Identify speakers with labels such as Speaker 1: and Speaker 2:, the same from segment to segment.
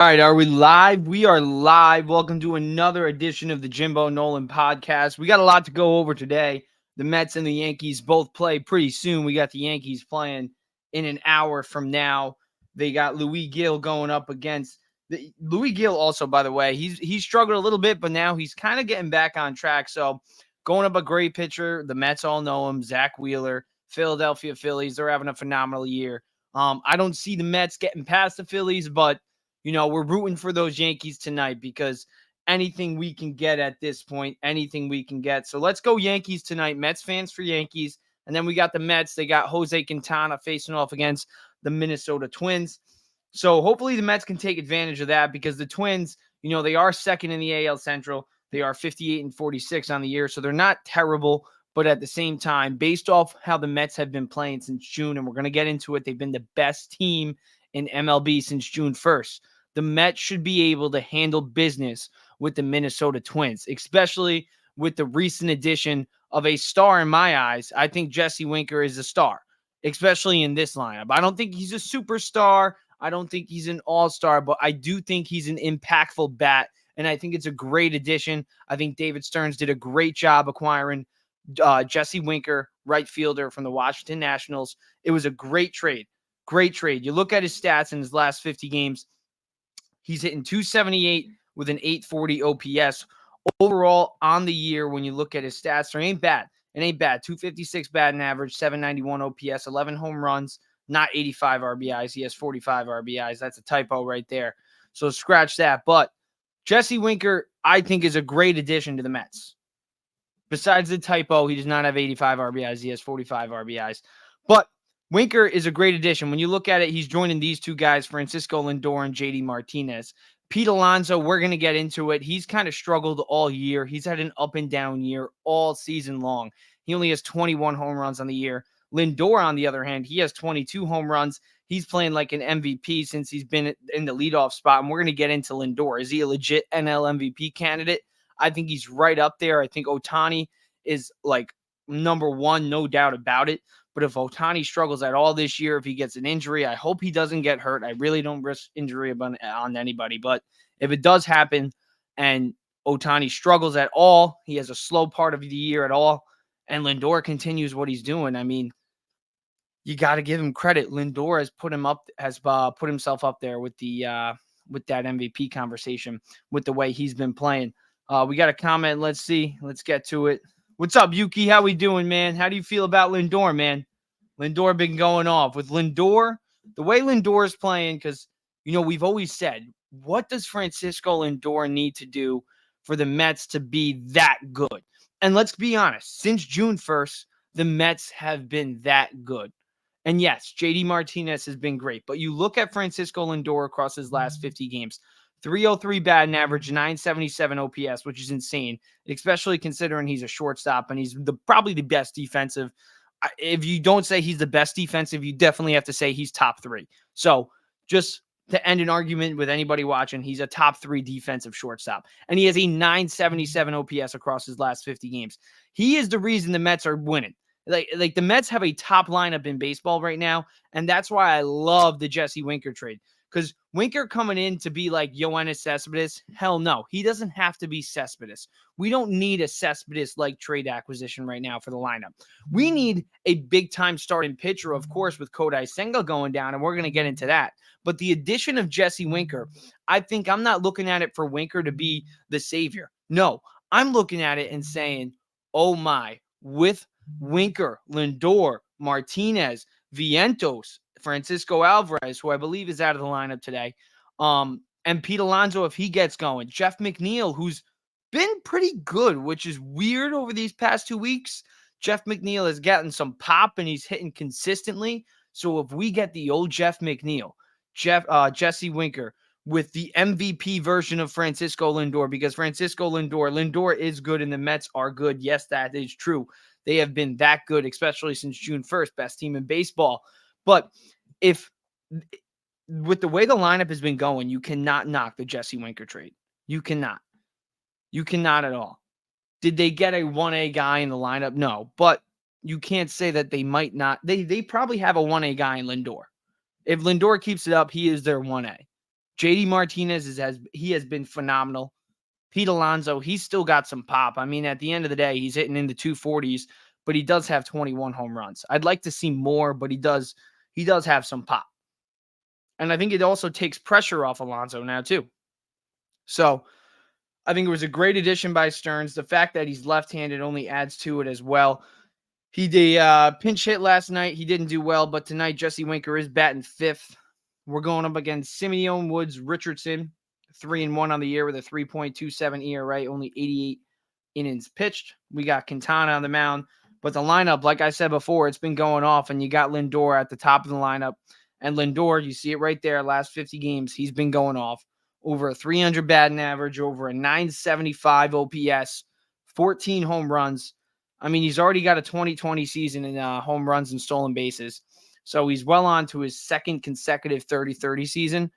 Speaker 1: All right, are we live? We are live. Welcome to another edition of the Jimbo Nolan podcast. We got a lot to go over today. The Mets and the Yankees both play pretty soon. We got the Yankees playing in an hour from now. They got Louis Gill going up against Louis Gill. Also, by the way, he's struggled a little bit, but now he's kind of getting back on track. So going up a great pitcher. The Mets all know him, Zach Wheeler, Philadelphia Phillies. They're having a phenomenal year. I don't see the Mets getting past the Phillies, but we're rooting for those Yankees tonight because anything we can get at this point, anything we can get. So let's go Yankees tonight. Mets fans for Yankees. And then we got the Mets. They got Jose Quintana facing off against the Minnesota Twins. So hopefully the Mets can take advantage of that because the Twins, they are second in the AL Central. They are 58-46 on the year. So they're not terrible. But at the same time, based off how the Mets have been playing since June, and we're going to get into it, they've been the best team in MLB since June 1st. The Mets should be able to handle business with the Minnesota Twins, especially with the recent addition of a star in my eyes. I think Jesse Winker is a star, especially in this lineup. I don't think he's a superstar. I don't think he's an all-star, but I do think he's an impactful bat, and I think it's a great addition. I think David Stearns did a great job acquiring Jesse Winker, right fielder from the Washington Nationals. It was a great trade. Great trade. You look at his stats in his last 50 games. He's hitting 278 with an 840 OPS. Overall, on the year, when you look at his stats, it ain't bad. It ain't bad. 256 batting average, 791 OPS, 11 home runs, not 85 RBIs. He has 45 RBIs. That's a typo right there. So scratch that. But Jesse Winker, I think, is a great addition to the Mets. Besides the typo, he does not have 85 RBIs. He has 45 RBIs. But Winker is a great addition. When you look at it, he's joining these two guys, Francisco Lindor and JD Martinez. Pete Alonso, we're going to get into it. He's kind of struggled all year. He's had an up and down year all season long. He only has 21 home runs on the year. Lindor, on the other hand, he has 22 home runs. He's playing like an MVP since he's been in the leadoff spot, and we're going to get into Lindor. Is he a legit NL MVP candidate? I think he's right up there. I think Ohtani is like number one, no doubt about it. But if Ohtani struggles at all this year, if he gets an injury, I hope he doesn't get hurt. I really don't risk injury on anybody. But if it does happen and Ohtani struggles at all, he has a slow part of the year at all, and Lindor continues what he's doing, I mean, you got to give him credit. Lindor has put himself up there with with that MVP conversation with the way he's been playing. We got a comment. Let's see. Let's get to it. What's up, Yuki? How we doing, man? How do you feel about Lindor, man? Lindor been going off. With Lindor, the way Lindor is playing, because, we've always said, what does Francisco Lindor need to do for the Mets to be that good? And let's be honest, since June 1st, the Mets have been that good. And yes, JD Martinez has been great, but you look at Francisco Lindor across his last 50 games, 303 batting average, 977 OPS, which is insane, especially considering he's a shortstop and he's probably the best defensive. If you don't say he's the best defensive, you definitely have to say he's top three. So just to end an argument with anybody watching, he's a top three defensive shortstop. And he has a 977 OPS across his last 50 games. He is the reason the Mets are winning. Like the Mets have a top lineup in baseball right now, and that's why I love the Jesse Winker trade. Because Winker coming in to be like Yoenis Cespedes, hell no. He doesn't have to be Cespedes. We don't need a Cespedes-like trade acquisition right now for the lineup. We need a big-time starting pitcher, of course, with Kodai Senga going down, and we're going to get into that. But the addition of Jesse Winker, I think I'm not looking at it for Winker to be the savior. No, I'm looking at it and saying, oh my, with Winker, Lindor, Martinez, Vientos, Francisco Alvarez, who I believe is out of the lineup today, and Pete Alonso, if he gets going, Jeff McNeil, who's been pretty good, which is weird over these past 2 weeks. Jeff McNeil has gotten some pop and he's hitting consistently. So if we get the old Jeff McNeil, Jesse Winker with the MVP version of Francisco Lindor, because Francisco Lindor is good and the Mets are good. Yes, that is true. They have been that good, especially since June 1st, best team in baseball. But with the way the lineup has been going, you cannot knock the Jesse Winker trade. You cannot. You cannot at all. Did they get a 1A guy in the lineup? No, but you can't say that they might not. They probably have a 1A guy in Lindor. If Lindor keeps it up, he is their 1A. JD Martinez has been phenomenal. Pete Alonso, he's still got some pop. I mean, at the end of the day, he's hitting in the 240s, but he does have 21 home runs. I'd like to see more, but he does have some pop. And I think it also takes pressure off Alonso now too. So I think it was a great addition by Stearns. The fact that he's left-handed only adds to it as well. He did pinch hit last night. He didn't do well, but tonight Jesse Winker is batting fifth. We're going up against Simeon Woods Richardson, 3-1 on the year with a 3.27 ERA, only 88 innings pitched. We got Quintana on the mound, but the lineup, like I said before, it's been going off, and you got Lindor at the top of the lineup. And Lindor, you see it right there, last 50 games, he's been going off. Over a 300 batting average, over a 975 OPS, 14 home runs. I mean, he's already got a 2020 season in home runs and stolen bases. So he's well on to his second consecutive 30-30 season.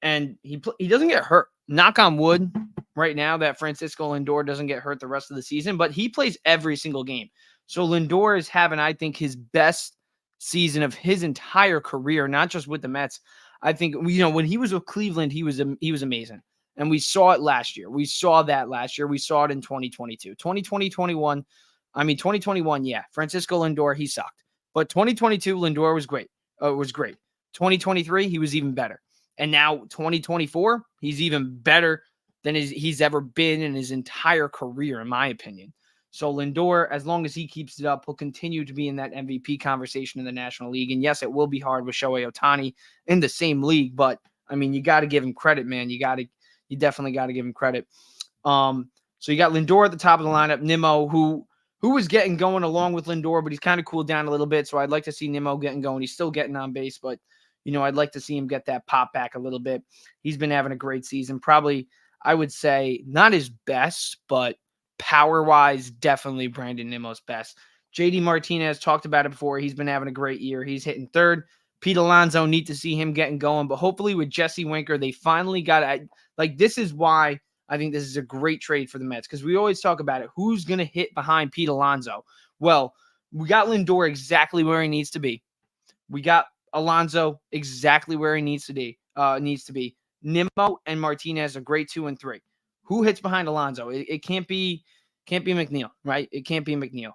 Speaker 1: And he doesn't get hurt. Knock on wood right now that Francisco Lindor doesn't get hurt the rest of the season, but he plays every single game. So Lindor is having, I think, his best season of his entire career, not just with the Mets. I think, when he was with Cleveland, he was amazing. And we saw it last year. We saw that last year. We saw it in 2022. 2021, yeah. Francisco Lindor, he sucked. But 2022, Lindor was great. 2023, he was even better. And now 2024, he's even better than he's ever been in his entire career, in my opinion. So Lindor, as long as he keeps it up, he'll continue to be in that MVP conversation in the National League. And yes, it will be hard with Shohei Ohtani in the same league, but I mean, you got to give him credit, man. You definitely got to give him credit. So you got Lindor at the top of the lineup, Nimmo, who was getting going along with Lindor, but he's kind of cooled down a little bit. So I'd like to see Nimmo getting going. He's still getting on base, but I'd like to see him get that pop back a little bit. He's been having a great season. Probably, I would say, not his best, but power-wise, definitely Brandon Nimmo's best. JD Martinez, talked about it before. He's been having a great year. He's hitting third. Pete Alonso, need to see him getting going. But hopefully with Jesse Winker, they finally got this is why I think this is a great trade for the Mets, because we always talk about it. Who's going to hit behind Pete Alonso? Well, we got Lindor exactly where he needs to be. We got Alonso exactly where he needs to be. Nimmo and Martinez are great 2 and 3. Who hits behind Alonso? It can't be McNeil, right? It can't be McNeil.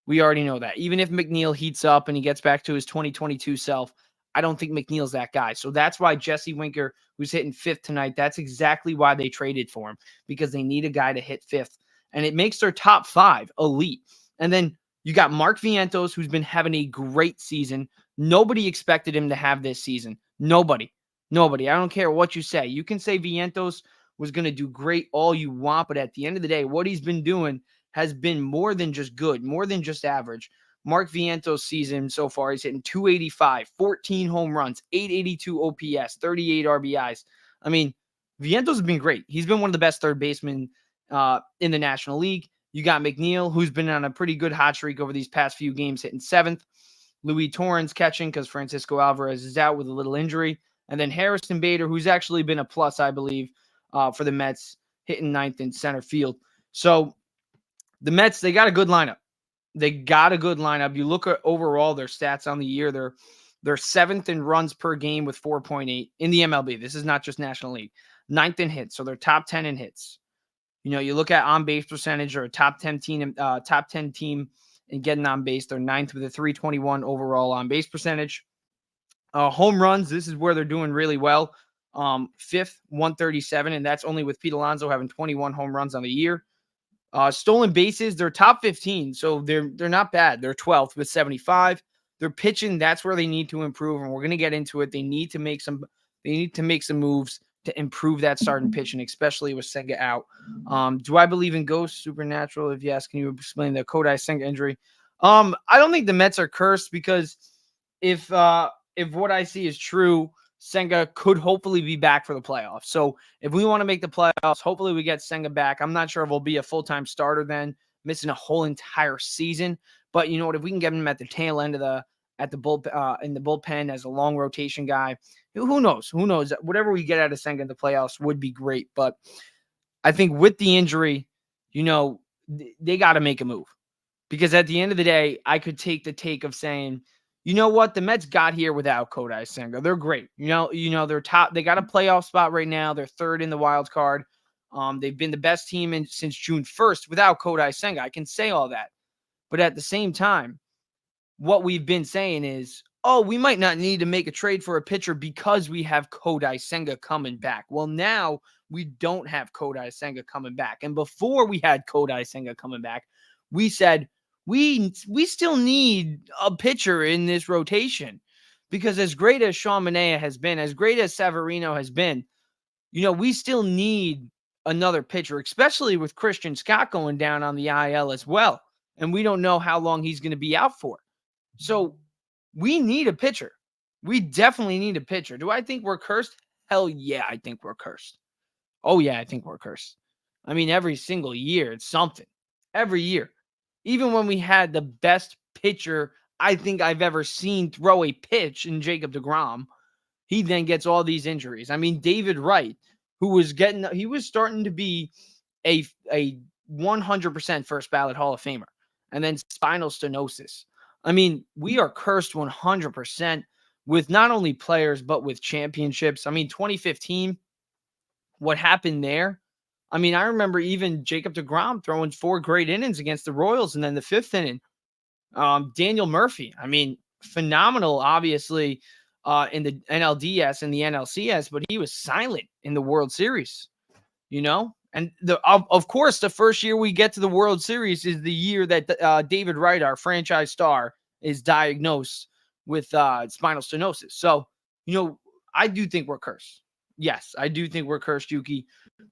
Speaker 1: We already know that. Even if McNeil heats up and he gets back to his 2022 self, I don't think McNeil's that guy. So that's why Jesse Winker, who's hitting fifth tonight, that's exactly why they traded for him, because they need a guy to hit fifth. And it makes their top 5 elite. And then you got Mark Vientos, who's been having a great season. Nobody expected him to have this season. Nobody. I don't care what you say. You can say Vientos was going to do great all you want, but at the end of the day, what he's been doing has been more than just good, more than just average. Mark Vientos' season so far, he's hitting 285, 14 home runs, 882 OPS, 38 RBIs. I mean, Vientos has been great. He's been one of the best third basemen in the National League. You got McNeil, who's been on a pretty good hot streak over these past few games, hitting 7th. Louis Torrens catching because Francisco Alvarez is out with a little injury. And then Harrison Bader, who's actually been a plus, I believe, for the Mets, hitting 9th in center field. So the Mets, they got a good lineup. You look at overall their stats on the year, they're 7th in runs per game with 4.8 in the MLB. This is not just National League. 9th in hits, so they're top 10 in hits. You look at on-base percentage, or a top 10 team in getting on base. They're 9th with a 321 overall on-base percentage. Home runs, this is where they're doing really well. 5th, 137, and that's only with Pete Alonso having 21 home runs on the year. Stolen bases, they're top 15, so they're not bad. They're 12th with 75. They're pitching, that's where they need to improve, and we're going to get into it. They need to make some moves to improve that starting pitching, especially with Senga out. Do I believe in ghosts, supernatural? If yes, can you explain the Kodai Senga injury? I don't think the Mets are cursed, because if what I see is true, Senga could hopefully be back for the playoffs. So if we want to make the playoffs, hopefully we get Senga back. I'm not sure if he'll be a full-time starter then, missing a whole entire season. But you know what? If we can get him at the tail end of in the bullpen as a long rotation guy, who knows? Who knows? Whatever we get out of Senga in the playoffs would be great. But I think with the injury, they got to make a move. Because at the end of the day, I could take the take of saying, you know what? The Mets got here without Kodai Senga. They're great. They're top. They got a playoff spot right now. They're third in the wild card. They've been the best team since June 1st without Kodai Senga. I can say all that. But at the same time, what we've been saying is, oh, we might not need to make a trade for a pitcher because we have Kodai Senga coming back. Well, now we don't have Kodai Senga coming back. And before we had Kodai Senga coming back, we said we still need a pitcher in this rotation, because as great as Sean Manaea has been, as great as Severino has been, we still need another pitcher, especially with Christian Scott going down on the IL as well. And we don't know how long he's going to be out for. So we need a pitcher. We definitely need a pitcher. Do I think we're cursed? Hell yeah, I think we're cursed. Oh yeah, I think we're cursed. I mean, every single year, it's something. Every year. Even when we had the best pitcher I think I've ever seen throw a pitch in Jacob deGrom, he then gets all these injuries. I mean, David Wright, he was starting to be a 100% first ballot Hall of Famer, and then spinal stenosis. I mean, we are cursed 100% with not only players, but with championships. I mean, 2015, what happened there? I mean, I remember even Jacob deGrom throwing 4 great innings against the Royals, and then the 5th inning. Daniel Murphy, I mean, phenomenal, obviously, in the NLDS and the NLCS, but he was silent in the World Series, And of course, the first year we get to the World Series is the year that David Wright, our franchise star, is diagnosed with spinal stenosis. So, I do think we're cursed. Yes, I do think we're cursed, Yuki.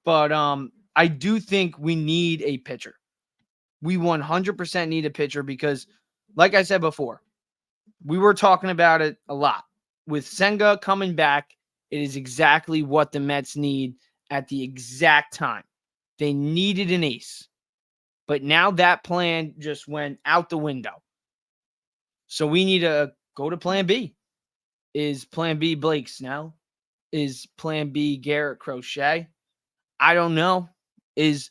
Speaker 1: But I do think we need a pitcher. We 100% need a pitcher because, like I said before, we were talking about it a lot. With Senga coming back, it is exactly what the Mets need at the exact time. They needed an ace. But now that plan just went out the window. So we need to go to plan B. Is plan B Blake Snell? Is plan B Garrett Crochet? I don't know. I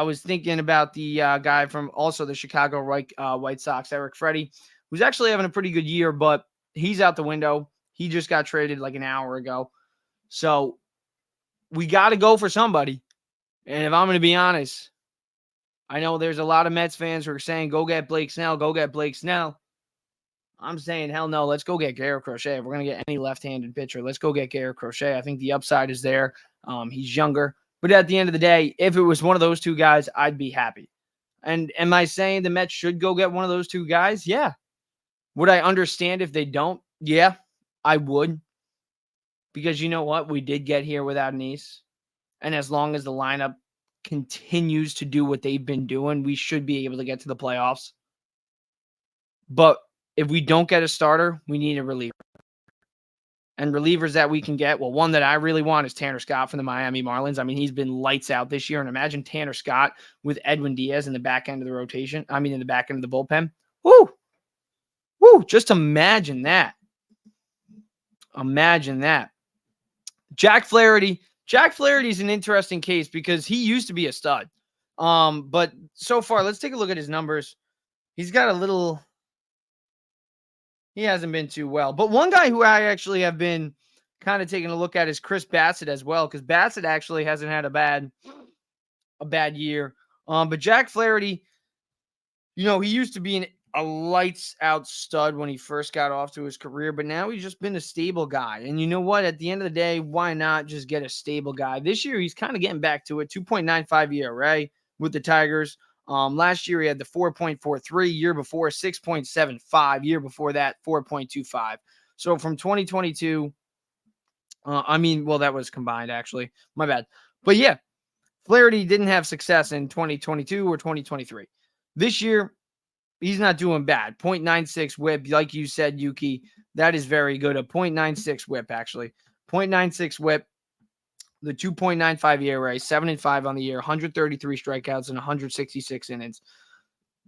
Speaker 1: was thinking about the guy from also the Chicago White Sox, Eric Freddie, who's actually having a pretty good year, but he's out the window. He just got traded like an hour ago. So we got to go for somebody. And if I'm going to be honest, I know there's a lot of Mets fans who are saying, go get Blake Snell, go get Blake Snell. I'm saying, hell no, let's go get Garrett Crochet. If we're going to get any left-handed pitcher, let's go get Garrett Crochet. I think the upside is there. He's younger. But at the end of the day, if it was one of those two guys, I'd be happy. And am I saying the Mets should go get one of those two guys? Yeah. Would I understand if they don't? Yeah, I would. Because you know what? We did get here without an ace. And as long as the lineup continues to do what they've been doing, we should be able to get to the playoffs. But if we don't get a starter, we need a reliever. And relievers that we can get, well, one that I really want is Tanner Scott from the Miami Marlins. I mean, he's been lights out this year. And imagine Tanner Scott with Edwin Diaz in the back end of the rotation. I mean, in the back end of the bullpen. Woo! Woo! Just imagine that. Imagine that. Jack Flaherty. Jack Flaherty's an interesting case because he used to be a stud. But so far, let's take a look at his numbers. He's got a little... He hasn't been too well. But one guy who I actually have been kind of taking a look at is Chris Bassett as well, because Bassett actually hasn't had a bad year. But Jack Flaherty, he used to be a lights-out stud when he first got off to his career, but now he's just been a stable guy. And you know what? At the end of the day, why not just get a stable guy? This year, he's kind of getting back to it. 2.95 ERA with the Tigers. Last year, he had the 4.43, year before 6.75, year before that 4.25. So from 2022, that was combined actually. My bad. But yeah, Flaherty didn't have success in 2022 or 2023. This year, he's not doing bad. 0.96 whip, like you said, Yuki. That is very good. A 0.96 whip, actually. 0.96 whip. The 2.95 ERA, 7-5 on the year, 133 strikeouts, and 166 innings.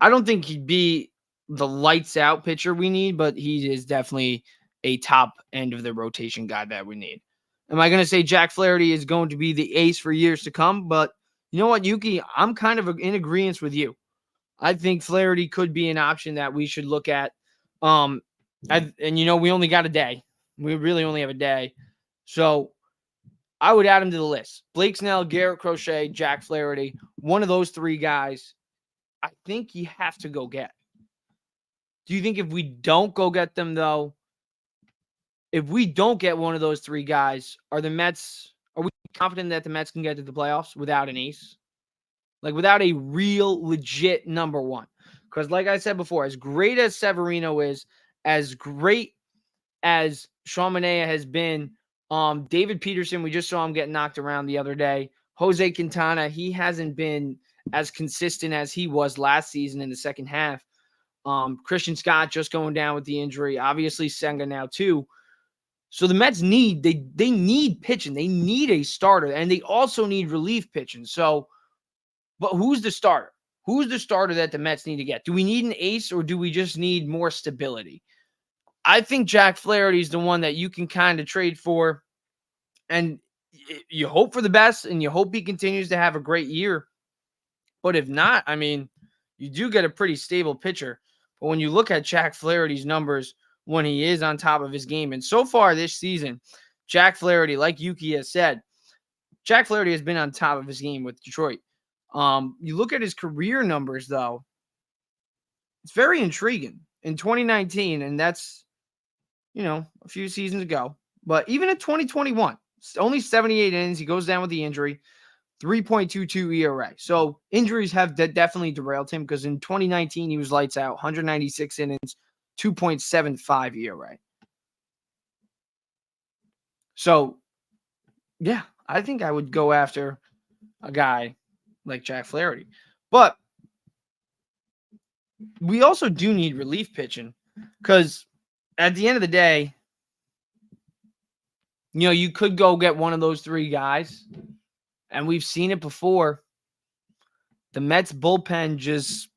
Speaker 1: I don't think he'd be the lights out pitcher we need, but he is definitely a top end of the rotation guy that we need. Am I going to say Jack Flaherty is going to be the ace for years to come? But you know what, Yuki? I'm kind of in agreement with you. I think Flaherty could be an option that we should look at We only got a day. We really only have a day. So I would add him to the list. Blake Snell, Garrett Crochet, Jack Flaherty. One of those three guys, I think you have to go get. Do you think if we don't go get them, though, if we don't get one of those three guys, are we confident that the Mets can get to the playoffs without an ace? Like without a real legit number one? Because like I said before, as great as Severino is, as great as Sean Manaea has been, David Peterson, we just saw him get knocked around the other day. Jose Quintana, he hasn't been as consistent as he was last season in the second half. Christian Scott just going down with the injury. Obviously, Senga now too. So the Mets need pitching. They need a starter, and they also need relief pitching. So, but who's the starter? Who's the starter that the Mets need to get? Do we need an ace, or do we just need more stability? I think Jack Flaherty is the one that you can kind of trade for, and you hope for the best, and you hope he continues to have a great year. But if not, I mean, you do get a pretty stable pitcher. But when you look at Jack Flaherty's numbers when he is on top of his game, and so far this season, Jack Flaherty, like Yuki has said, Jack Flaherty has been on top of his game with Detroit. You look at his career numbers, though, it's very intriguing. In 2019, and that's, a few seasons ago, but even in 2021, only 78 innings, he goes down with the injury. 3.22 ERA. So injuries have definitely derailed him because in 2019, he was lights out, 196 innings, 2.75 ERA. So, yeah, I think I would go after a guy like Jack Flaherty. But we also do need relief pitching because at the end of the day, you could go get one of those three guys. And we've seen it before. The Mets bullpen just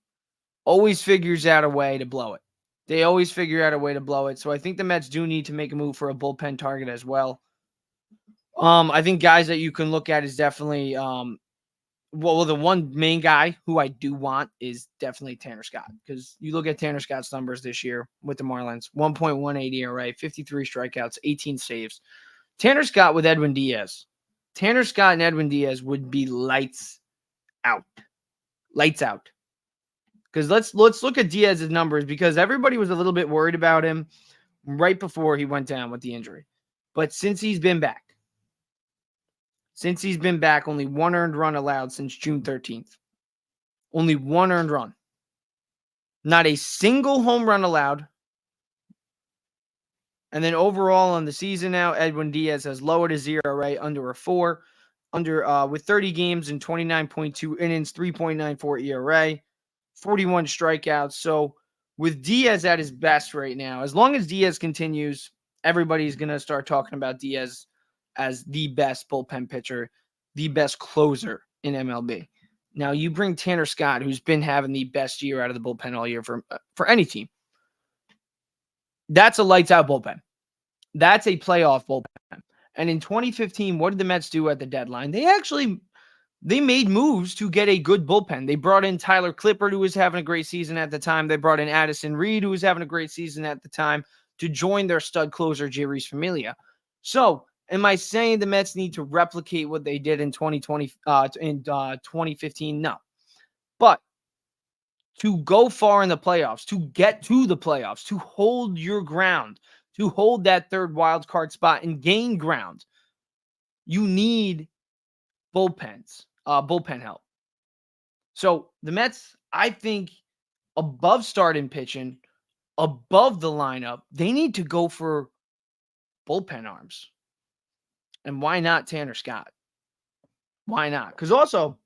Speaker 1: always figures out a way to blow it. They always figure out a way to blow it. So I think the Mets do need to make a move for a bullpen target as well. I think guys that you can look at is definitely the one main guy who I do want is definitely Tanner Scott. Because you look at Tanner Scott's numbers this year with the Marlins, 1.18 ERA, 53 strikeouts, 18 saves. Tanner Scott with Edwin Diaz. Tanner Scott and Edwin Diaz would be lights out. Lights out. Because let's look at Diaz's numbers because everybody was a little bit worried about him right before he went down with the injury. But since he's been back, only one earned run allowed since June 13th. Only one earned run. Not a single home run allowed. And then overall on the season now, Edwin Diaz has lowered his ERA under a 4, with 30 games and 29.2 innings, 3.94 ERA, 41 strikeouts. So with Diaz at his best right now, as long as Diaz continues, everybody's going to start talking about Diaz as the best bullpen pitcher, the best closer in MLB. Now you bring Tanner Scott, who's been having the best year out of the bullpen all year for any team. That's a lights out bullpen. That's a playoff bullpen. And in 2015, what did the Mets do at the deadline? They made moves to get a good bullpen. They brought in Tyler Clippard, who was having a great season at the time. They brought in Addison Reed, who was having a great season at the time, to join their stud closer, Jeurys Familia. So, am I saying the Mets need to replicate what they did in 2015? No. But to go far in the playoffs, to get to the playoffs, to hold your ground, to hold that third wild card spot and gain ground, you need bullpen help. So the Mets, I think, above starting pitching, above the lineup, they need to go for bullpen arms. And why not Tanner Scott? Why not? Because also,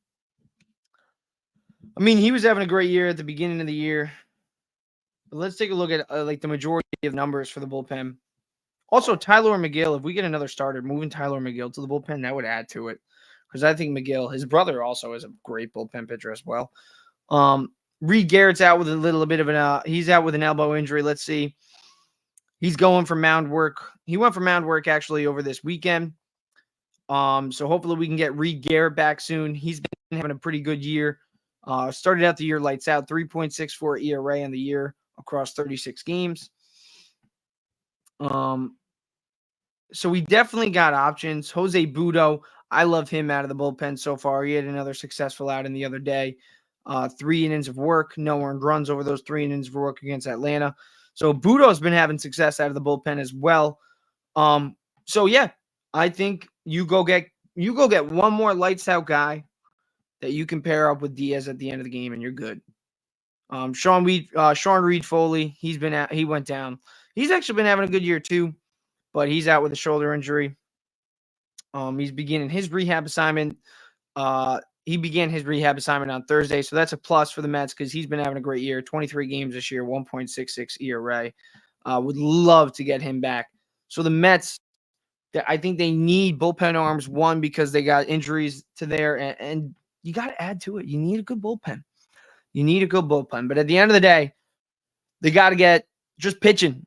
Speaker 1: he was having a great year at the beginning of the year. But let's take a look at the majority of numbers for the bullpen. Also, Tyler McGill, if we get another starter, moving Tyler McGill to the bullpen, that would add to it. Because I think McGill, his brother also is a great bullpen pitcher as well. Reed Garrett's out with a little bit of he's out with an elbow injury. Let's see. He's going for mound work. He went for mound work actually over this weekend. So hopefully we can get Reed Garrett back soon. He's been having a pretty good year. Started out the year lights out, 3.64 ERA in the year. across 36 games. So we definitely got options. Jose Budo, I love him out of the bullpen so far. He had another successful outing the other day. 3 innings of work, no earned runs over those 3 innings of work against Atlanta. So Budo's been having success out of the bullpen as well. So yeah, I think you go get one more lights out guy that you can pair up with Diaz at the end of the game, and you're good. Sean Reed Foley, he went down. He's actually been having a good year too, but he's out with a shoulder injury. He's beginning his rehab assignment. He began his rehab assignment on Thursday, so that's a plus for the Mets because he's been having a great year. 23 games this year, 1.66 ERA. Would love to get him back. So the Mets, I think they need bullpen arms, one, because they got injuries to there, and you got to add to it. You need a good bullpen. But at the end of the day, they got to get just pitching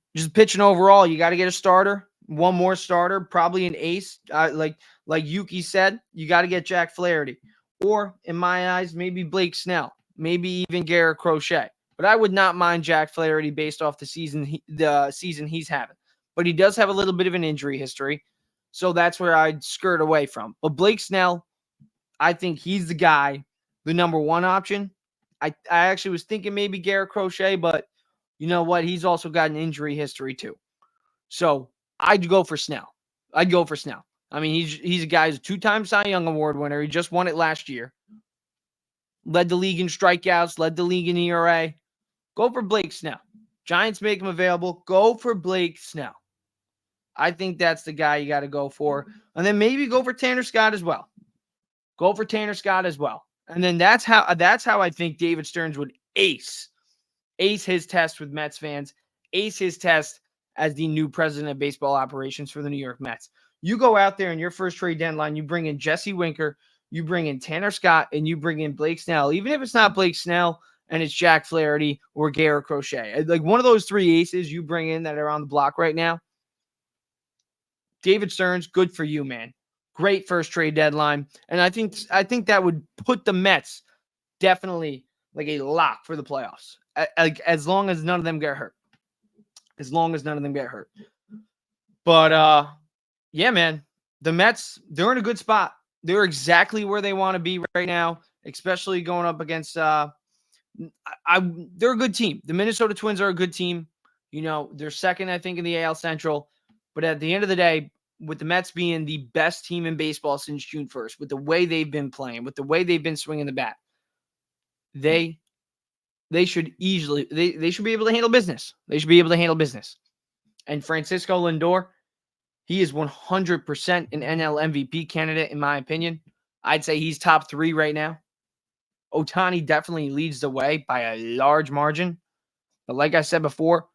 Speaker 1: overall. You got to get a starter, one more starter, probably an ace. Like Yuki said, you got to get Jack Flaherty. Or, in my eyes, maybe Blake Snell, maybe even Garrett Crochet. But I would not mind Jack Flaherty based off the season he's having. But he does have a little bit of an injury history, so that's where I'd skirt away from. But Blake Snell, I think he's the guy, the number one option. I actually was thinking maybe Garrett Crochet, but you know what? He's also got an injury history too. So I'd go for Snell. I mean, he's a guy who's a 2-time Cy Young Award winner. He just won it last year. Led the league in strikeouts, led the league in ERA. Go for Blake Snell. Giants make him available. Go for Blake Snell. I think that's the guy you got to go for. And then maybe go for Tanner Scott as well. And then that's how I think David Stearns would ace his test with Mets fans, ace his test as the new president of baseball operations for the New York Mets. You go out there in your first trade deadline, you bring in Jesse Winker, you bring in Tanner Scott, and you bring in Blake Snell. Even if it's not Blake Snell and it's Jack Flaherty or Garrett Crochet, like one of those 3 aces you bring in that are on the block right now, David Stearns, good for you, man. Great first trade deadline. And I think that would put the Mets definitely like a lock for the playoffs. As long as none of them get hurt. But yeah, man, the Mets, they're in a good spot. They're exactly where they want to be right now, especially going up against they're a good team. The Minnesota Twins are a good team. You know, they're second, I think, in the AL Central. But at the end of the day, with the Mets being the best team in baseball since June 1st, with the way they've been playing, with the way they've been swinging the bat, they should easily they should be able to handle business. And Francisco Lindor, he is 100% an NL MVP candidate, in my opinion. I'd say he's top 3 right now. Ohtani definitely leads the way by a large margin. But like I said before,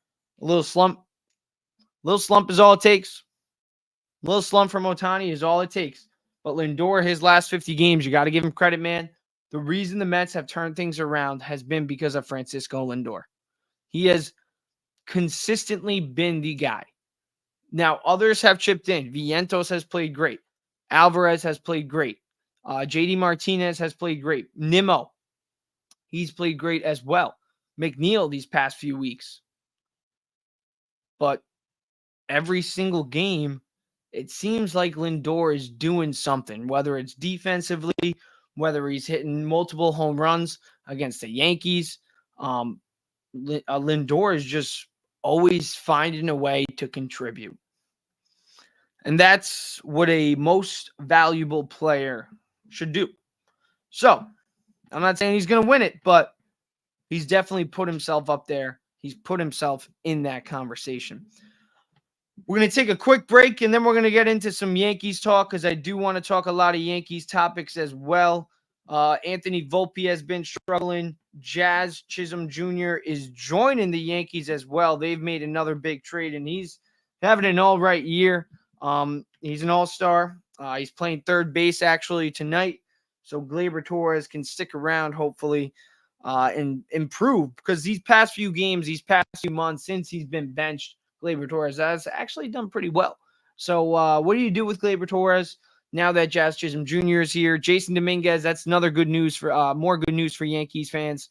Speaker 1: a little slump is all it takes. A little slump from Ohtani is all it takes. But Lindor, his last 50 games, you got to give him credit, man. The reason the Mets have turned things around has been because of Francisco Lindor. He has consistently been the guy. Now, others have chipped in. Vientos has played great. Alvarez has played great. JD Martinez has played great. Nimmo, he's played great as well. McNeil these past few weeks. But every single game, it seems like Lindor is doing something, whether it's defensively, whether he's hitting multiple home runs against the Yankees. Lindor is just always finding a way to contribute. And that's what a most valuable player should do. So, I'm not saying he's going to win it, but he's definitely put himself up there. He's put himself in that conversation. We're going to take a quick break, and then we're going to get into some Yankees talk because I do want to talk a lot of Yankees topics as well. Anthony Vulpi has been struggling. Jazz Chisholm Jr. is joining the Yankees as well. They've made another big trade, and he's having an all right year. He's an all-star. He's playing third base actually tonight, so Gleyber Torres can stick around hopefully and improve because these past few months since he's been benched, Gleyber Torres has actually done pretty well. So what do you do with Gleyber Torres now that Jazz Chisholm Jr. is here? Jason Dominguez, that's another good news for more good news for Yankees fans.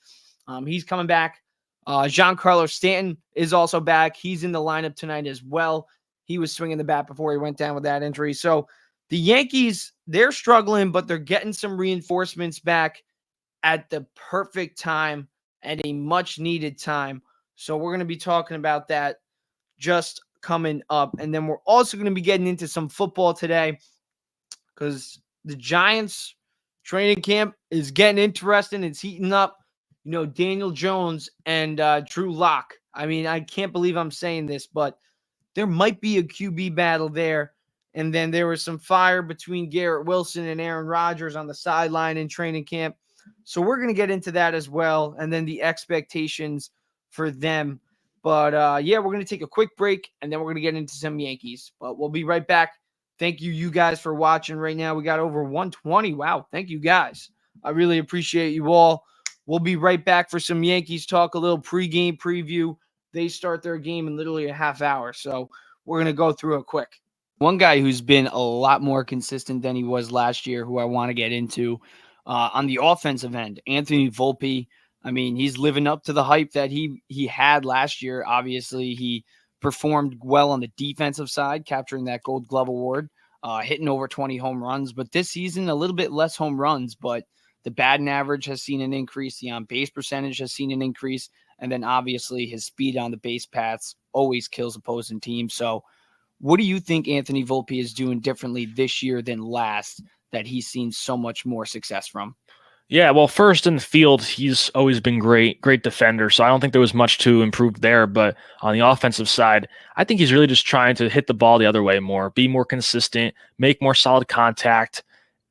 Speaker 1: He's coming back. Giancarlo Stanton is also back. He's in the lineup tonight as well. He was swinging the bat before he went down with that injury. So the Yankees, they're struggling, but they're getting some reinforcements back at the perfect time, at a much needed time. So we're going to be talking about that just coming up. And then we're also going to be getting into some football today because the Giants training camp is getting interesting. It's heating up. You know, Daniel Jones and Drew Lock. I mean, I can't believe I'm saying this, but there might be a QB battle there. And then there was some fire between Garrett Wilson and Aaron Rodgers on the sideline in training camp. So we're going to get into that as well. And then the expectations for them. But yeah, we're going to take a quick break and then we're going to get into some Yankees. But we'll be right back. Thank you guys for watching right now. We got over 120. Wow. Thank you guys. I really appreciate you all. We'll be right back for some Yankees talk, a little pregame preview. They start their game in literally a half hour. So we're going to go through it quick. One guy who's been a lot more consistent than he was last year, who I want to get into on the offensive end, Anthony Vulpi. I mean, he's living up to the hype that he had last year. Obviously, he performed well on the defensive side, capturing that Gold Glove award, hitting over 20 home runs. But this season, a little bit less home runs, but the batting average has seen an increase. The on-base percentage has seen an increase. And then obviously his speed on the base paths always kills opposing teams. So what do you think Anthony Vulpi is doing differently this year than last that he's seen so much more success from?
Speaker 2: Yeah, well, first in the field, he's always been great defender. So I don't think there was much to improve there. But on the offensive side, I think he's really just trying to hit the ball the other way more, be more consistent, make more solid contact.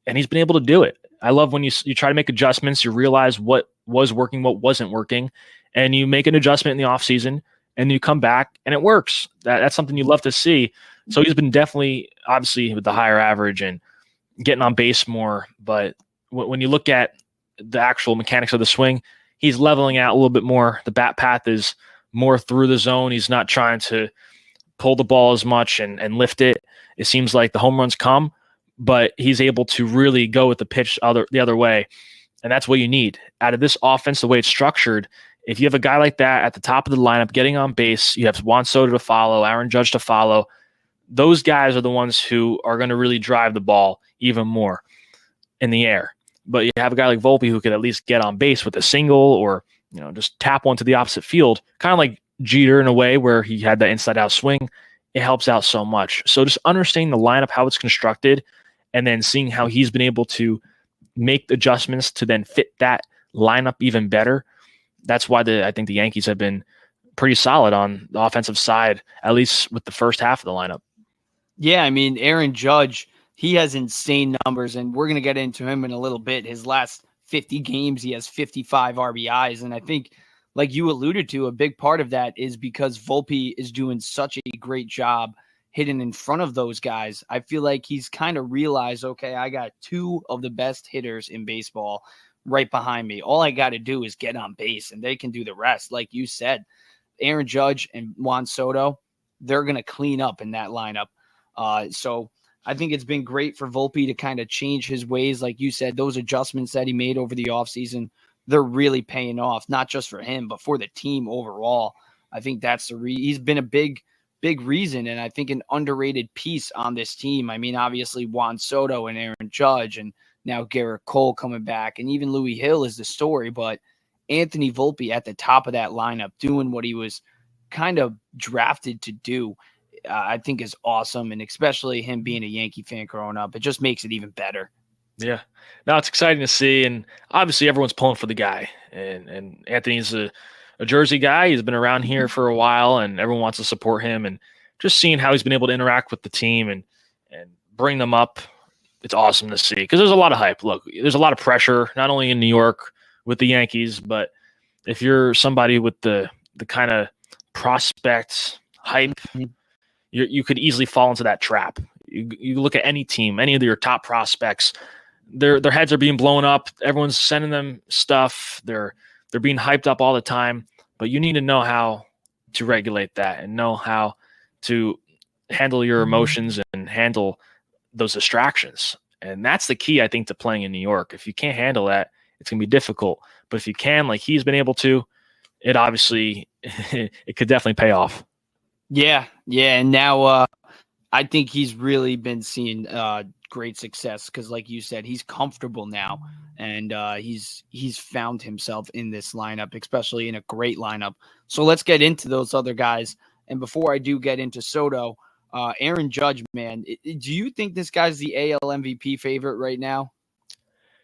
Speaker 2: And he's been able to do it. I love when you try to make adjustments, you realize what was working, what wasn't working, and you make an adjustment in the offseason, and you come back, and it works. That's something you love to see. So he's been definitely, obviously, with the higher average and getting on base more. But when you look at the actual mechanics of the swing, he's leveling out a little bit more. The bat path is more through the zone. He's not trying to pull the ball as much and lift it. It seems like the home runs come, but he's able to really go with the pitch the other way. And that's what you need. Out of this offense, the way it's structured, if you have a guy like that at the top of the lineup getting on base, you have Juan Soto to follow, Aaron Judge to follow. Those guys are the ones who are going to really drive the ball even more in the air. But you have a guy like Vulpi who could at least get on base with a single or, just tap one to the opposite field, kind of like Jeter in a way where he had that inside-out swing. It helps out so much. So just understanding the lineup, how it's constructed, and then seeing how he's been able to make adjustments to then fit that lineup even better. That's why I think the Yankees have been pretty solid on the offensive side, at least with the first half of the lineup.
Speaker 1: Yeah, I mean, Aaron Judge, he has insane numbers, and we're going to get into him in a little bit. His last 50 games, he has 55 RBIs, and I think, like you alluded to, a big part of that is because Vulpi is doing such a great job hitting in front of those guys. I feel like he's kind of realized, okay, I got two of the best hitters in baseball right behind me. All I got to do is get on base, and they can do the rest. Like you said, Aaron Judge and Juan Soto, they're going to clean up in that lineup. So I think it's been great for Vulpi to kind of change his ways. Like you said, those adjustments that he made over the offseason, they're really paying off, not just for him, but for the team overall. I think that's he's been a big reason, and I think an underrated piece on this team. I mean, obviously Juan Soto and Aaron Judge, and now Garrett Cole coming back, and even Louis Hill is the story, but Anthony Vulpi at the top of that lineup doing what he was kind of drafted to do, I think is awesome, and especially him being a Yankee fan growing up, it just makes it even better.
Speaker 2: Yeah. No, it's exciting to see, and obviously everyone's pulling for the guy, and Anthony's a Jersey guy. He's been around here for a while, and everyone wants to support him, and just seeing how he's been able to interact with the team and bring them up, it's awesome to see, because there's a lot of hype. Look, there's a lot of pressure, not only in New York with the Yankees, but if you're somebody with the kind of prospect hype, you could easily fall into that trap. You look at any team, any of your top prospects, their heads are being blown up. Everyone's sending them stuff. They're being hyped up all the time, but you need to know how to regulate that and know how to handle your emotions and handle those distractions. And that's the key, I think, to playing in New York. If you can't handle that, it's going to be difficult. But if you can, like he's been able to, it obviously it could definitely pay off.
Speaker 1: Yeah, and now I think he's really been seeing great success because, like you said, he's comfortable now, and he's found himself in this lineup, especially in a great lineup. So let's get into those other guys. And before I do get into Soto, Aaron Judge, man, do you think this guy's the AL MVP favorite right now?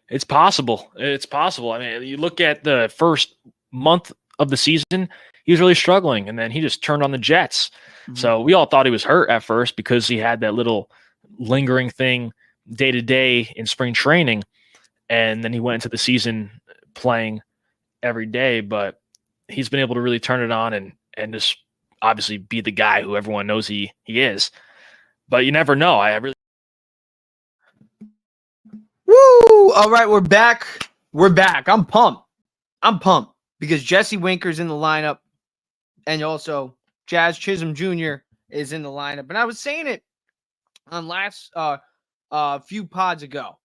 Speaker 2: It's possible. It's possible. I mean, you look at the first month of the season, he was really struggling, and then he just turned on the Jets.
Speaker 1: Mhm.
Speaker 2: So we all thought he was hurt at first because he had that little lingering thing day to day in spring training, and then he went into the season playing every day. But he's been able to really turn it on and just obviously be the guy who everyone knows he is. But you never know. I really.
Speaker 1: Woo! All right, we're back. I'm pumped because Jesse Winker's in the lineup, and also Jazz Chisholm Jr. is in the lineup. And I was saying it on last few pods ago,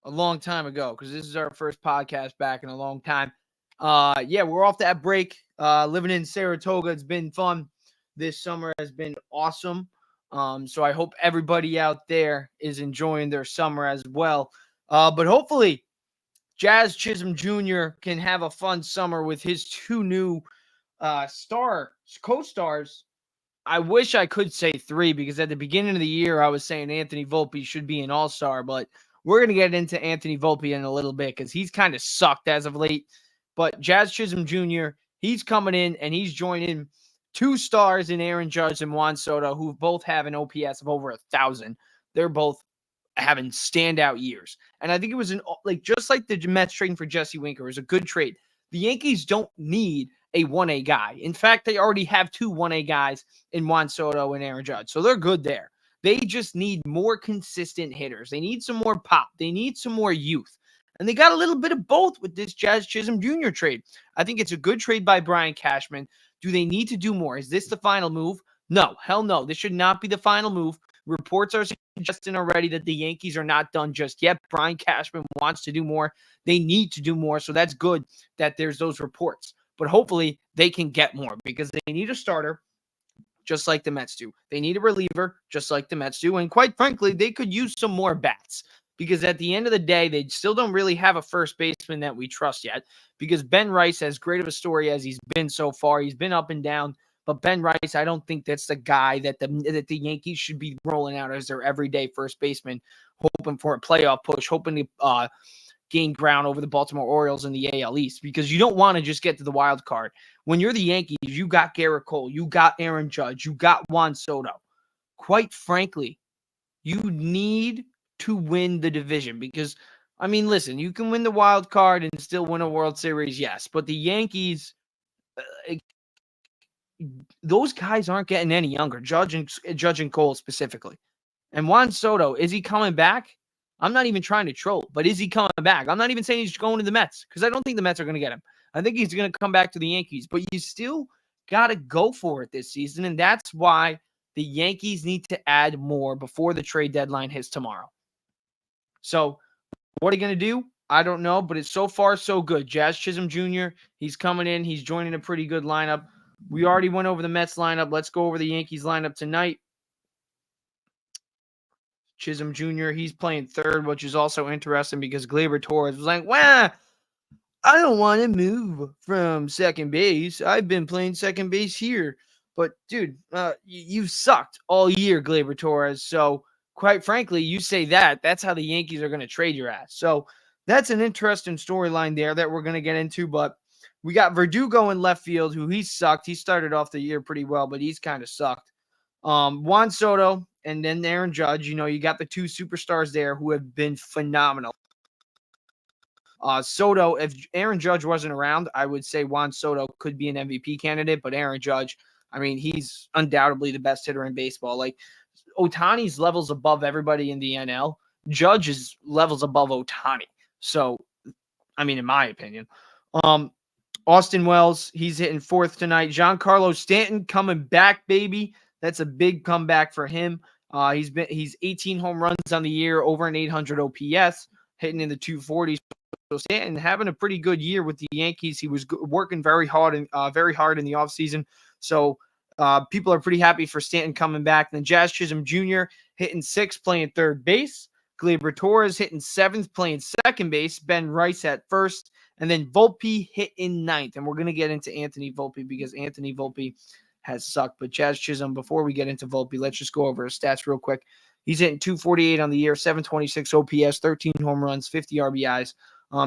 Speaker 1: a long time ago, because this is our first podcast back in a long time. Yeah, we're off that break. Living in Saratoga, it's been fun. This summer has been awesome. So I hope everybody out there is enjoying their summer as well. But hopefully, Jazz Chisholm Jr. can have a fun summer with his two new co-stars. I wish I could say three because at the beginning of the year, I was saying Anthony Vulpi should be an all-star, but we're going to get into Anthony Vulpi in a little bit because he's kind of sucked as of late. But Jazz Chisholm Jr., he's coming in and he's joining two stars in Aaron Judge and Juan Soto, who both have an OPS of over 1,000. They're both having standout years. And I think it was just like the Mets trading for Jesse Winker was a good trade. The Yankees don't need a 1A guy. In fact, they already have two 1A guys in Juan Soto and Aaron Judge. So they're good there. They just need more consistent hitters. They need some more pop. They need some more youth. And they got a little bit of both with this Jazz Chisholm Jr. trade. I think it's a good trade by Brian Cashman. Do they need to do more? Is this the final move? No, hell no. This should not be the final move. Reports are suggesting already that the Yankees are not done just yet. Brian Cashman wants to do more. They need to do more. So that's good that there's those reports. But hopefully they can get more because they need a starter just like the Mets do. They need a reliever just like the Mets do. And quite frankly, they could use some more bats because at the end of the day, they still don't really have a first baseman that we trust yet because Ben Rice, as great of a story as he's been so far, he's been up and down. But Ben Rice, I don't think that's the guy that the Yankees should be rolling out as their everyday first baseman, hoping for a playoff push, hoping to gain ground over the Baltimore Orioles in the AL East because you don't want to just get to the wild card. When you're the Yankees, you got Garrett Cole, you got Aaron Judge, you got Juan Soto. Quite frankly, you need to win the division because, I mean, listen, you can win the wild card and still win a World Series, yes, but the Yankees, those guys aren't getting any younger, Judge and Cole specifically. And Juan Soto, is he coming back? I'm not even trying to troll, but is he coming back? I'm not even saying he's going to the Mets because I don't think the Mets are going to get him. I think he's going to come back to the Yankees, but you still got to go for it this season. And that's why the Yankees need to add more before the trade deadline hits tomorrow. So what are you going to do? I don't know, but it's so far so good. Jazz Chisholm Jr., he's coming in. He's joining a pretty good lineup. We already went over the Mets lineup. Let's go over the Yankees lineup tonight. Chisholm Jr., he's playing third, which is also interesting because Gleyber Torres was like, well, I don't want to move from second base. I've been playing second base here. But, dude, you've sucked all year, Gleyber Torres. So, quite frankly, you say that. That's how the Yankees are going to trade your ass. So, that's an interesting storyline there that we're going to get into. But we got Verdugo in left field, who he sucked. He started off the year pretty well, but he's kind of sucked. Juan Soto and then Aaron Judge. You know, you got the two superstars there who have been phenomenal. Soto, if Aaron Judge wasn't around, I would say Juan Soto could be an MVP candidate, but Aaron Judge, I mean, he's undoubtedly the best hitter in baseball. Like, Ohtani's levels above everybody in the NL. Judge is levels above Ohtani. So, I mean, in my opinion. Austin Wells, he's hitting fourth tonight. Giancarlo Stanton coming back, baby. That's a big comeback for him. He's 18 home runs on the year, over an 800 OPS, hitting in the 240s. Stanton having a pretty good year with the Yankees. He was working very hard in the offseason. So people are pretty happy for Stanton coming back. And then Jazz Chisholm Jr. hitting 6th, playing third base. Gleyber Torres hitting 7th, playing second base. Ben Rice at first. And then Vulpi hitting 9th. And we're going to get into Anthony Vulpi because Anthony Vulpi has sucked. But Jazz Chisholm, before we get into Vulpi, let's just go over his stats real quick. He's hitting 248 on the year, 726 OPS, 13 home runs, 50 RBIs.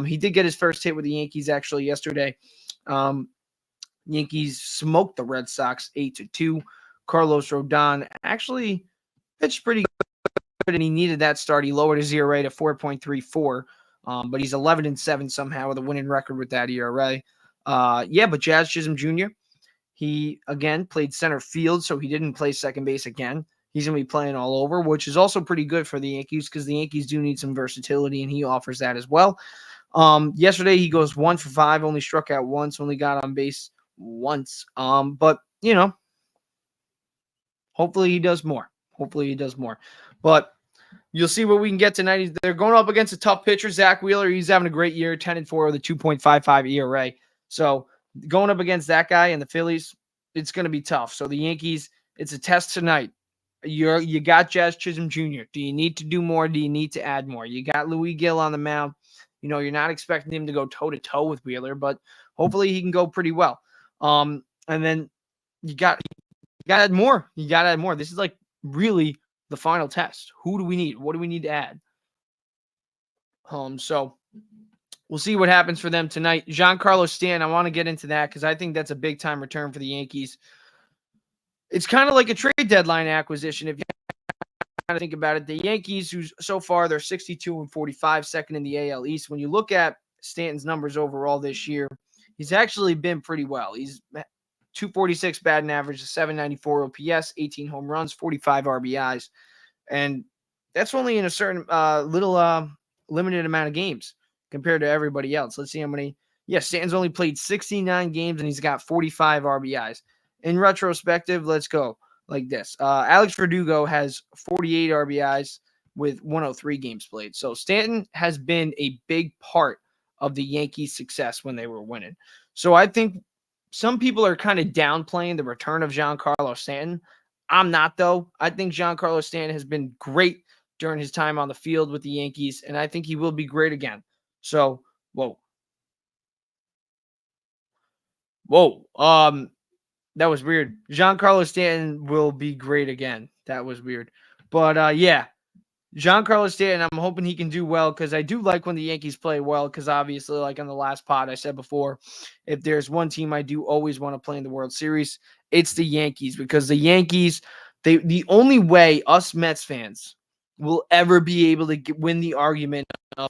Speaker 1: He did get his first hit with the Yankees actually yesterday. Yankees smoked the Red Sox 8-2. Carlos Rodon actually pitched pretty good, and he needed that start. He lowered his ERA to 4.34, but he's 11-7 somehow with a winning record with that ERA. But Jazz Chisholm Jr., he, again, played center field, so he didn't play second base again. He's going to be playing all over, which is also pretty good for the Yankees because the Yankees do need some versatility, and he offers that as well. Yesterday, he goes 1 for 5, only struck out once, only got on base once. But, hopefully he does more. But you'll see what we can get tonight. They're going up against a tough pitcher, Zach Wheeler. He's having a great year, 10-4 with a 2.55 ERA. So going up against that guy and the Phillies, it's going to be tough. So the Yankees, it's a test tonight. You got Jazz Chisholm Jr. Do you need to do more? Do you need to add more? You got Louis Gill on the mound. You're not expecting him to go toe-to-toe with Wheeler, but hopefully he can go pretty well. And then you got to add more. This is like really the final test. Who do we need? What do we need to add? So we'll see what happens for them tonight. Giancarlo Stanton, I want to get into that because I think that's a big-time return for the Yankees. It's kind of like a trade deadline acquisition if you kind of think about it. The Yankees, who so far they're 62-45, second in the AL East. When you look at Stanton's numbers overall this year, he's actually been pretty well. He's 246 batting average, 794 OPS, 18 home runs, 45 RBIs. And that's only in a certain limited amount of games compared to everybody else. Let's see how many. Stanton's only played 69 games and he's got 45 RBIs. In retrospective, let's go like this. Alex Verdugo has 48 RBIs with 103 games played. So Stanton has been a big part of the Yankees' success when they were winning. So I think some people are kind of downplaying the return of Giancarlo Stanton. I'm not, though. I think Giancarlo Stanton has been great during his time on the field with the Yankees, and I think he will be great again. So, whoa. That was weird. Giancarlo Stanton will be great again. That was weird. But, Giancarlo Stanton, I'm hoping he can do well because I do like when the Yankees play well because obviously, like on the last pod I said before, if there's one team I do always want to play in the World Series, it's the Yankees because the Yankees, the only way us Mets fans will ever be able to win the argument of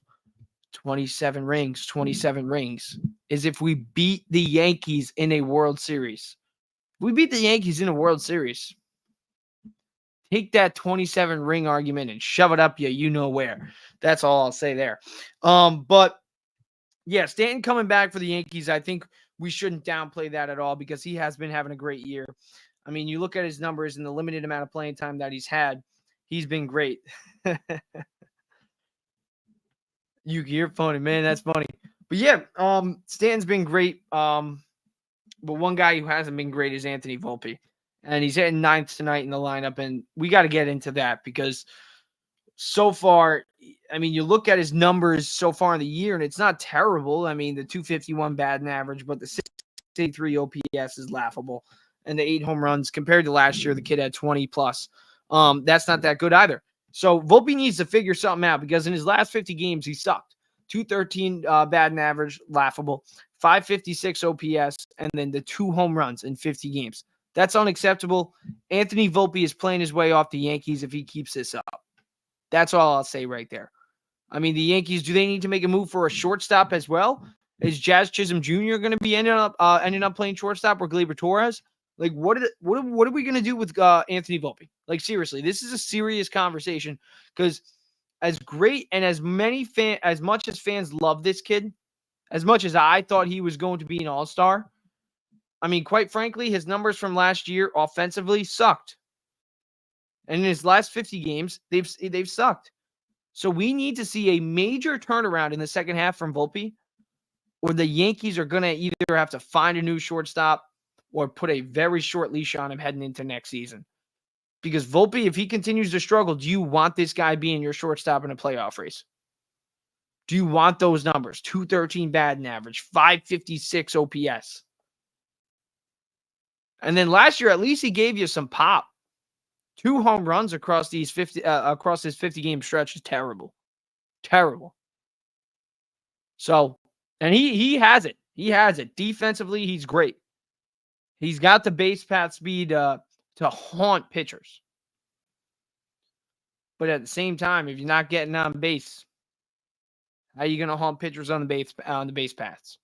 Speaker 1: 27 rings is if we beat the Yankees in a World Series. If we beat the Yankees in a World Series, take that 27 ring argument and shove it up you know where. That's all I'll say there. But yeah, Stanton coming back for the Yankees, I think we shouldn't downplay that at all because he has been having a great year. I mean, you look at his numbers and the limited amount of playing time that he's had, he's been great. You're funny, man. That's funny. But yeah, Stanton's been great. But one guy who hasn't been great is Anthony Vulpi. And he's hitting 9th tonight in the lineup. And we got to get into that because so far, I mean, you look at his numbers so far in the year, and it's not terrible. I mean, the 251 batting average, but the 63 OPS is laughable. And the 8 home runs compared to last year, the kid had 20 plus. That's not that good either. So Vulpi needs to figure something out because in his last 50 games, he sucked. 213 batting average, laughable. 556 OPS, and then the 2 home runs in 50 games. That's unacceptable. Anthony Vulpi is playing his way off the Yankees if he keeps this up. That's all I'll say right there. I mean, the Yankees, do they need to make a move for a shortstop as well? Is Jazz Chisholm Jr. going to be ending up playing shortstop or Gleyber Torres? Like, what are we going to do with Anthony Vulpi? Like, seriously, this is a serious conversation because as great and as much as fans love this kid, as much as I thought he was going to be an all-star, I mean, quite frankly, his numbers from last year offensively sucked. And in his last 50 games, they've sucked. So we need to see a major turnaround in the second half from Vulpi, or the Yankees are going to either have to find a new shortstop or put a very short leash on him heading into next season. Because Vulpi, if he continues to struggle, do you want this guy being your shortstop in a playoff race? Do you want those numbers? 213 batting average, 556 OPS. And then last year, at least he gave you some pop. 2 home runs across this 50 game stretch is terrible. Terrible. So, and he has it. He has it. Defensively, he's great. He's got the base path speed to haunt pitchers. But at the same time, if you're not getting on base, how are you going to haunt pitchers on the base paths?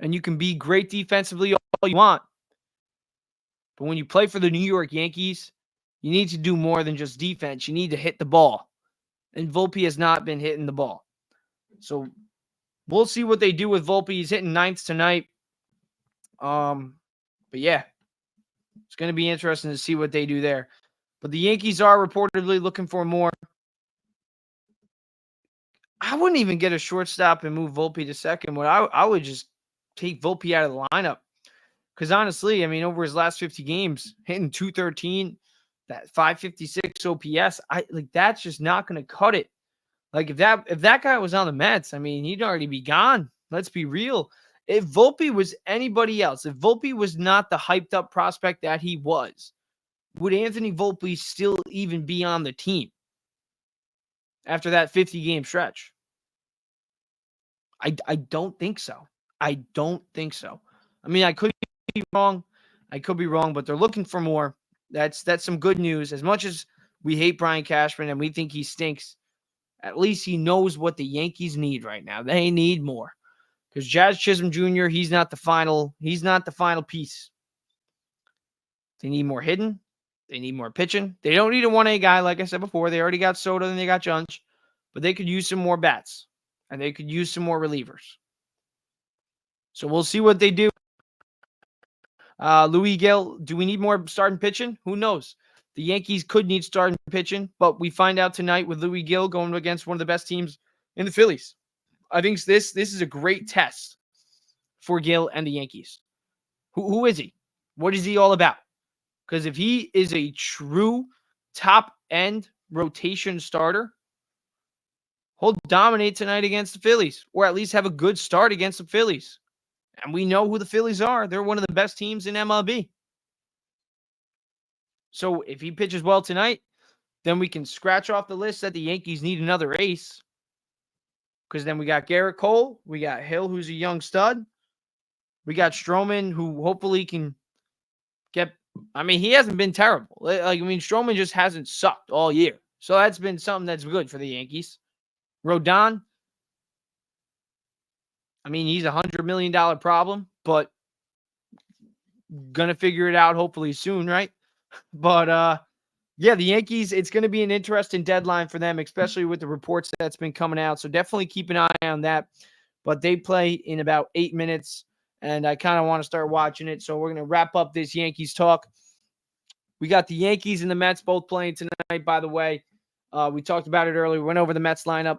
Speaker 1: And you can be great defensively all you want. But when you play for the New York Yankees, you need to do more than just defense. You need to hit the ball. And Vulpi has not been hitting the ball. So we'll see what they do with Vulpi. He's hitting ninth tonight. But yeah, it's going to be interesting to see what they do there. But the Yankees are reportedly looking for more. I wouldn't even get a shortstop and move Vulpi to second. I would just take Vulpi out of the lineup. Because honestly, I mean, over his last 50 games, hitting 213, that 556 OPS, that's just not going to cut it. Like if that guy was on the Mets, I mean, he'd already be gone. Let's be real. If Vulpi was anybody else, if Vulpi was not the hyped up prospect that he was, would Anthony Vulpi still even be on the team after that 50 game stretch? I don't think so. I don't think so. I mean, I could be wrong. But they're looking for more. That's some good news. As much as we hate Brian Cashman and we think he stinks, at least he knows what the Yankees need right now. They need more. Because Jazz Chisholm Jr., he's not the final piece. They need more hitting. They need more pitching. They don't need a 1A guy, like I said before. They already got Soto and they got Junch. But they could use some more bats. And they could use some more relievers. So we'll see what they do. Louis Gill, do we need more starting pitching? Who knows? The Yankees could need starting pitching, but we find out tonight with Louis Gill going against one of the best teams in the Phillies. I think this is a great test for Gill and the Yankees. Who is he? What is he all about? Because if he is a true top-end rotation starter, he'll dominate tonight against the Phillies, or at least have a good start against the Phillies. And we know who the Phillies are. They're one of the best teams in MLB. So if he pitches well tonight, then we can scratch off the list that the Yankees need another ace. Because then we got Garrett Cole. We got Hill, who's a young stud. We got Stroman, who hopefully can get... I mean, he hasn't been terrible. Stroman just hasn't sucked all year. So that's been something that's good for the Yankees. Rodon, I mean, he's $100 million problem, but gonna figure it out hopefully soon, right? But yeah, the Yankees, it's going to be an interesting deadline for them, especially with the reports that's been coming out. So definitely keep an eye on that. But they play in about 8 minutes, and I kind of want to start watching it. So we're going to wrap up this Yankees talk. We got the Yankees and the Mets both playing tonight, by the way. We talked about it earlier. We went over the Mets lineup.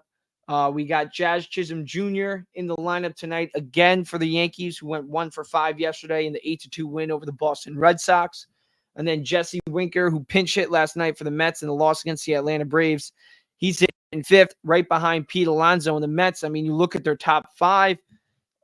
Speaker 1: We got Jazz Chisholm Jr. in the lineup tonight again for the Yankees, who went 1 for 5 yesterday in the 8-2 win over the Boston Red Sox. And then Jesse Winker, who pinch hit last night for the Mets in the loss against the Atlanta Braves. He's in 5th, right behind Pete Alonso and the Mets. I mean, you look at their top 5,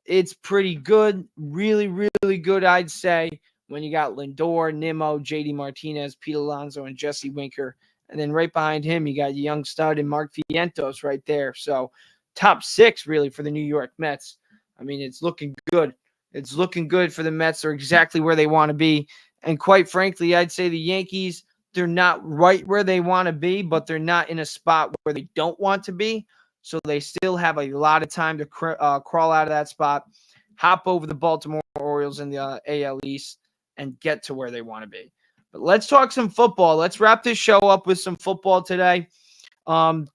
Speaker 1: it's pretty good. Really, really good, I'd say, when you got Lindor, Nimmo, JD Martinez, Pete Alonso, and Jesse Winker. And then right behind him, you got young stud and Mark Vientos right there. So top 6, really, for the New York Mets. I mean, it's looking good. It's looking good for the Mets. They're exactly where they want to be. And quite frankly, I'd say the Yankees, they're not right where they want to be, but they're not in a spot where they don't want to be. So they still have a lot of time to crawl out of that spot, hop over the Baltimore Orioles in the AL East, and get to where they want to be. But let's talk some football. Let's wrap this show up with some football today.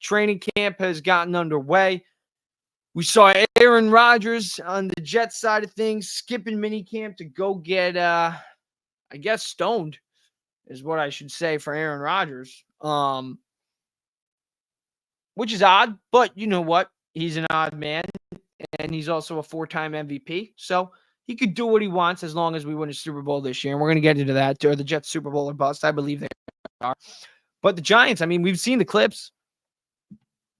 Speaker 1: Training camp has gotten underway. We saw Aaron Rodgers on the Jets side of things skipping minicamp to go get I guess stoned is what I should say for Aaron Rodgers. which is odd, but you know what? He's an odd man, and he's also a 4-time MVP. So he could do what he wants as long as we win a Super Bowl this year. And we're going to get into that. Or the Jets Super Bowl or bust. I believe they are. But the Giants, I mean, we've seen the clips.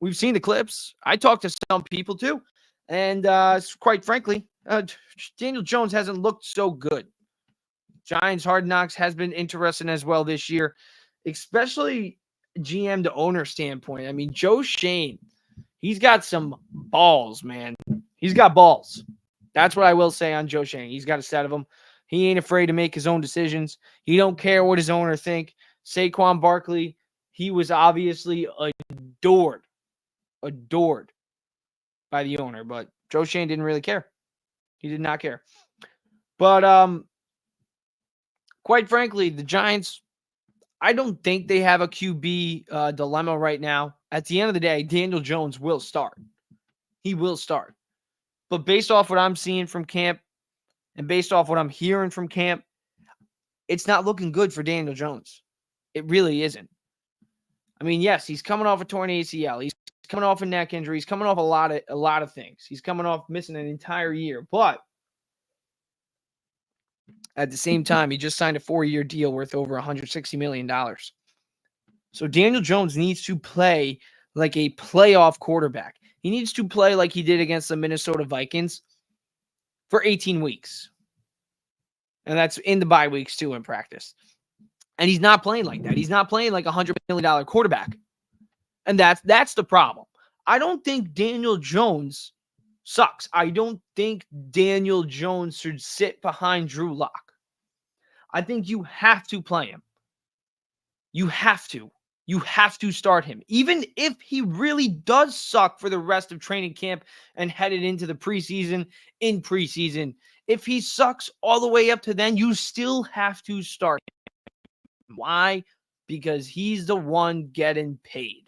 Speaker 1: I talked to some people too. And quite frankly, Daniel Jones hasn't looked so good. Giants Hard Knocks has been interesting as well this year, especially GM to owner standpoint. I mean, Joe Schoen, he's got some balls, man. He's got balls. That's what I will say on Joe Schoen. He's got a set of them. He ain't afraid to make his own decisions. He don't care what his owner think. Saquon Barkley, he was obviously adored by the owner, but Joe Schoen didn't really care. He did not care. But quite frankly, the Giants, I don't think they have a QB dilemma right now. At the end of the day, Daniel Jones will start. He will start. But based off what I'm seeing from camp and based off what I'm hearing from camp, it's not looking good for Daniel Jones. It really isn't. I mean, yes, he's coming off a torn ACL. He's coming off a neck injury. He's coming off a lot of things. He's coming off missing an entire year. But at the same time, he just signed a 4-year deal worth over $160 million. So Daniel Jones needs to play like a playoff quarterback. He needs to play like he did against the Minnesota Vikings for 18 weeks. And that's in the bye weeks too in practice. And he's not playing like that. He's not playing like a $100 million quarterback. And that's the problem. I don't think Daniel Jones sucks. I don't think Daniel Jones should sit behind Drew Lock. I think you have to play him. You have to. You have to start him. Even if he really does suck for the rest of training camp and headed into the preseason, in preseason, if he sucks all the way up to then, you still have to start him. Why? Because he's the one getting paid.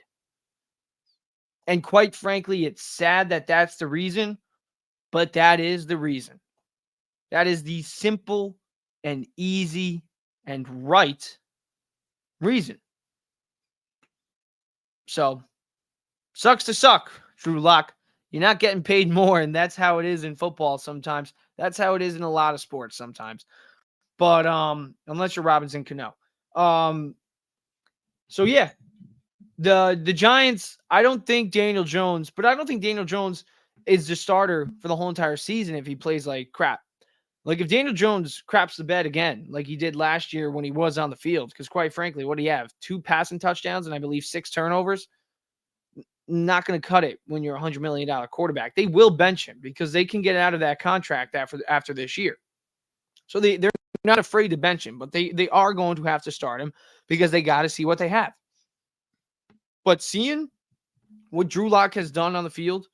Speaker 1: And quite frankly, it's sad that that's the reason, but that is the reason. That is the simple and easy and right reason. So, sucks to suck, Drew Lock. You're not getting paid more, and that's how it is in football sometimes. That's how it is in a lot of sports sometimes. But unless you're Robinson Cano. So yeah, the Giants, I don't think Daniel Jones is the starter for the whole entire season if he plays like crap. Like if Daniel Jones craps the bed again, like he did last year when he was on the field, because quite frankly, what do you have? 2 passing touchdowns and I believe 6 turnovers. Not going to cut it when you're a $100 million quarterback. They will bench him because they can get out of that contract after this year. So they're not afraid to bench him, but they are going to have to start him because they got to see what they have. But seeing what Drew Lock has done on the field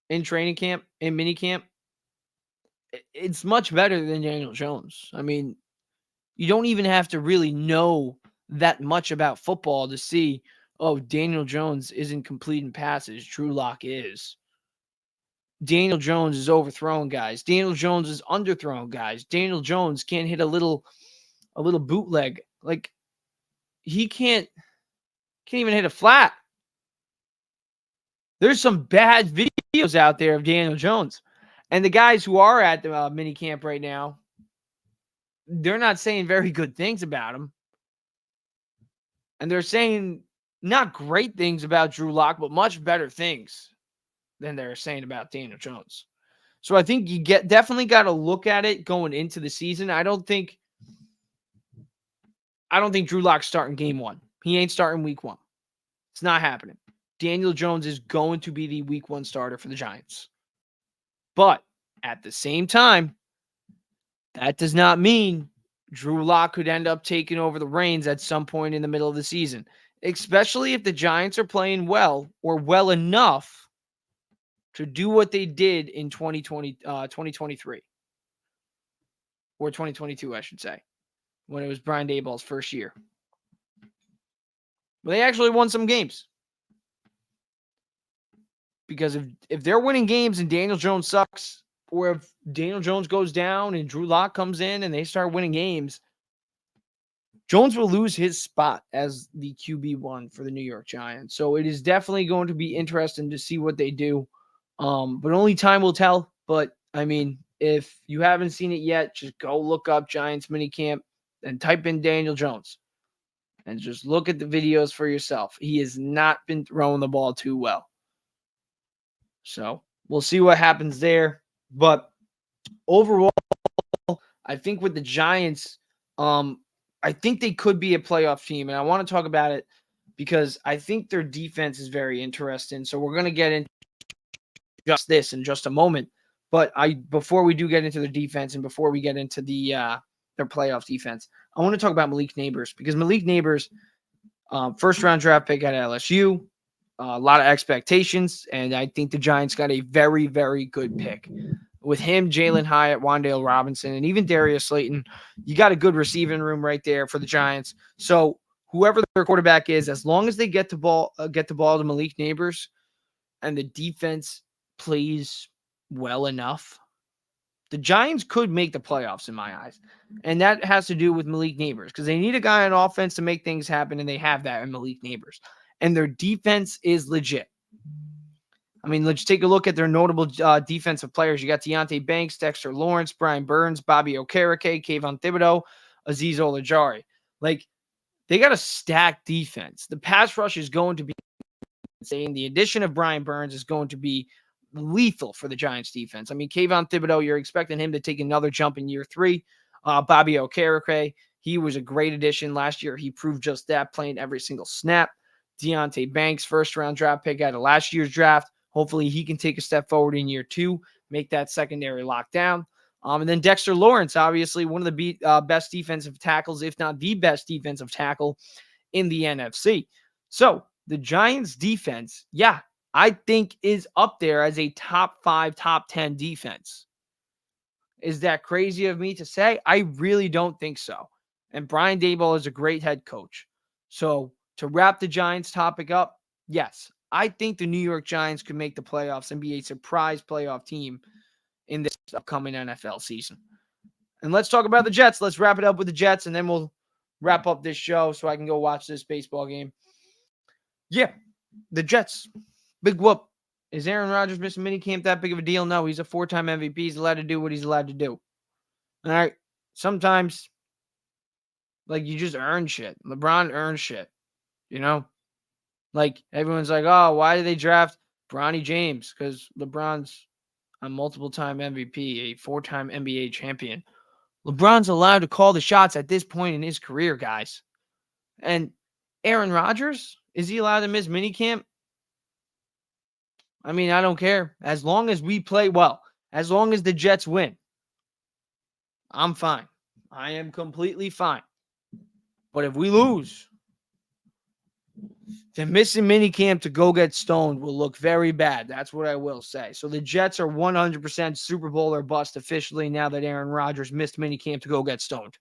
Speaker 1: in training camp, in mini camp, it's much better than Daniel Jones. I mean, you don't even have to really know that much about football to see, oh, Daniel Jones isn't completing passes. Drew Lock is. Daniel Jones is overthrowing guys. Daniel Jones is underthrowing guys. Daniel Jones can't hit a little bootleg. Like, he can't even hit a flat. There's some bad videos out there of Daniel Jones. And the guys who are at the mini camp right now, they're not saying very good things about him. And they're saying not great things about Drew Lock, but much better things than they're saying about Daniel Jones. So I think you definitely got to look at it going into the season. I don't think Drew Lock's starting game 1. He ain't starting week 1. It's not happening. Daniel Jones is going to be the week 1 starter for the Giants. But at the same time, that does not mean Drew Lock could end up taking over the reins at some point in the middle of the season, especially if the Giants are playing well or well enough to do what they did in 2023 or 2022, I should say, when it was Brian Daboll's first year. But they actually won some games. Because if they're winning games and Daniel Jones sucks, or if Daniel Jones goes down and Drew Lock comes in and they start winning games, Jones will lose his spot as the QB1 for the New York Giants. So it is definitely going to be interesting to see what they do. But only time will tell. But I mean, if you haven't seen it yet, just go look up Giants minicamp and type in Daniel Jones and just look at the videos for yourself. He has not been throwing the ball too well. So we'll see what happens there. But overall, I think with the Giants, I think they could be a playoff team. And I want to talk about it because I think their defense is very interesting. So we're going to get into just this in just a moment. But before we do get into the defense and before we get into their playoff defense, I want to talk about Malik Neighbors because Malik Neighbors, first round draft pick at LSU, a lot of expectations, and I think the Giants got a very, very good pick. With him, Jalen Hyatt, Wan'Dale Robinson, and even Darius Slayton, you got a good receiving room right there for the Giants. So whoever their quarterback is, as long as they get the ball to Malik Neighbors, and the defense plays well enough, the Giants could make the playoffs in my eyes. And that has to do with Malik Neighbors because they need a guy on offense to make things happen, and they have that in Malik Neighbors. And their defense is legit. I mean, let's take a look at their notable defensive players. You got Deonte Banks, Dexter Lawrence, Brian Burns, Bobby Okereke, Kayvon Thibodeau, Azeez Ojulari. Like, they got a stacked defense. The pass rush is going to be insane. The addition of Brian Burns is going to be lethal for the Giants defense. I mean, Kayvon Thibodeau, you're expecting him to take another jump in year 3. Bobby Okereke, he was a great addition last year. He proved just that, playing every single snap. Deonte Banks, first-round draft pick out of last year's draft. Hopefully he can take a step forward in year 2, make that secondary lockdown. And then Dexter Lawrence, obviously one of the best defensive tackles, if not the best defensive tackle in the NFC. So the Giants defense, I think is up there as a top 5, top 10 defense. Is that crazy of me to say? I really don't think so. And Brian Daboll is a great head coach. So to wrap the Giants topic up, yes, I think the New York Giants could make the playoffs and be a surprise playoff team in this upcoming NFL season. And let's talk about the Jets. Let's wrap it up with the Jets, and then we'll wrap up this show so I can go watch this baseball game. Yeah, the Jets. Big whoop. Is Aaron Rodgers missing minicamp that big of a deal? No, he's a 4-time MVP. He's allowed to do what he's allowed to do. All right. Sometimes, you just earn shit. LeBron earns shit. You know? Everyone's like, oh, why did they draft Bronny James? Because LeBron's a multiple-time MVP, a 4-time NBA champion. LeBron's allowed to call the shots at this point in his career, guys. And Aaron Rodgers, is he allowed to miss minicamp? I mean, I don't care. As long as we play well, as long as the Jets win, I'm fine. I am completely fine. But if we lose, then missing minicamp to go get stoned will look very bad. That's what I will say. So the Jets are 100% Super Bowl or bust officially now that Aaron Rodgers missed minicamp to go get stoned.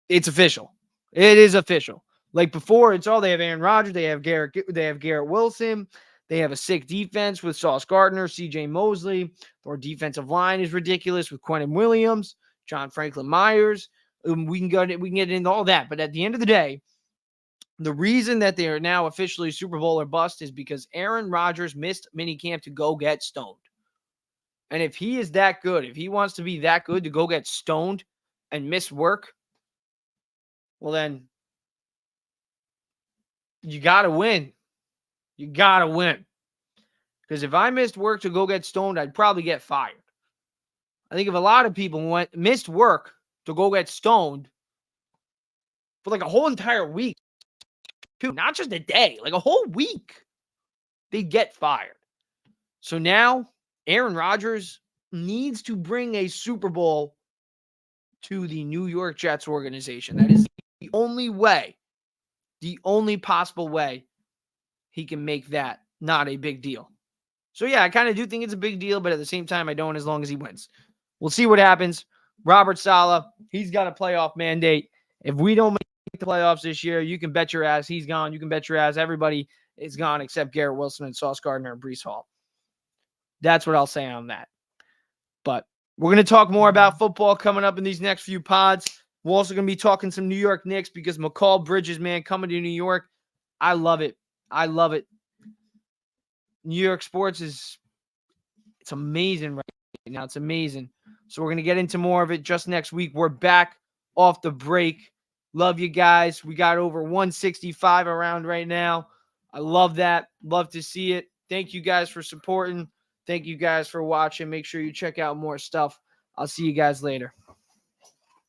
Speaker 1: It's official. It is official. Like before, it's all they have Aaron Rodgers, they have Garrett Wilson, they have a sick defense with Sauce Gardner, CJ Mosley. Our defensive line is ridiculous with Quentin Williams, John Franklin Myers. We can get into all that, but at the end of the day, the reason that they are now officially Super Bowl or bust is because Aaron Rodgers missed minicamp to go get stoned. And if he is that good, if he wants to be that good to go get stoned and miss work, well then, you got to win. You got to win. Because if I missed work to go get stoned, I'd probably get fired. I think if a lot of people missed work to go get stoned for a whole entire week, too, not just a day, a whole week, they get fired. So now Aaron Rodgers needs to bring a Super Bowl to the New York Jets organization. That is the only way. The only possible way he can make that not a big deal. So, I kind of do think it's a big deal, but at the same time, I don't as long as he wins. We'll see what happens. Robert Saleh, he's got a playoff mandate. If we don't make the playoffs this year, you can bet your ass he's gone. You can bet your ass everybody is gone except Garrett Wilson and Sauce Gardner and Breece Hall. That's what I'll say on that. But we're going to talk more about football coming up in these next few pods. We're also going to be talking some New York Knicks because McCall Bridges, man, coming to New York. I love it. I love it. New York sports it's amazing right now. It's amazing. So we're going to get into more of it just next week. We're back off the break. Love you guys. We got over 165 around right now. I love that. Love to see it. Thank you guys for supporting. Thank you guys for watching. Make sure you check out more stuff. I'll see you guys later.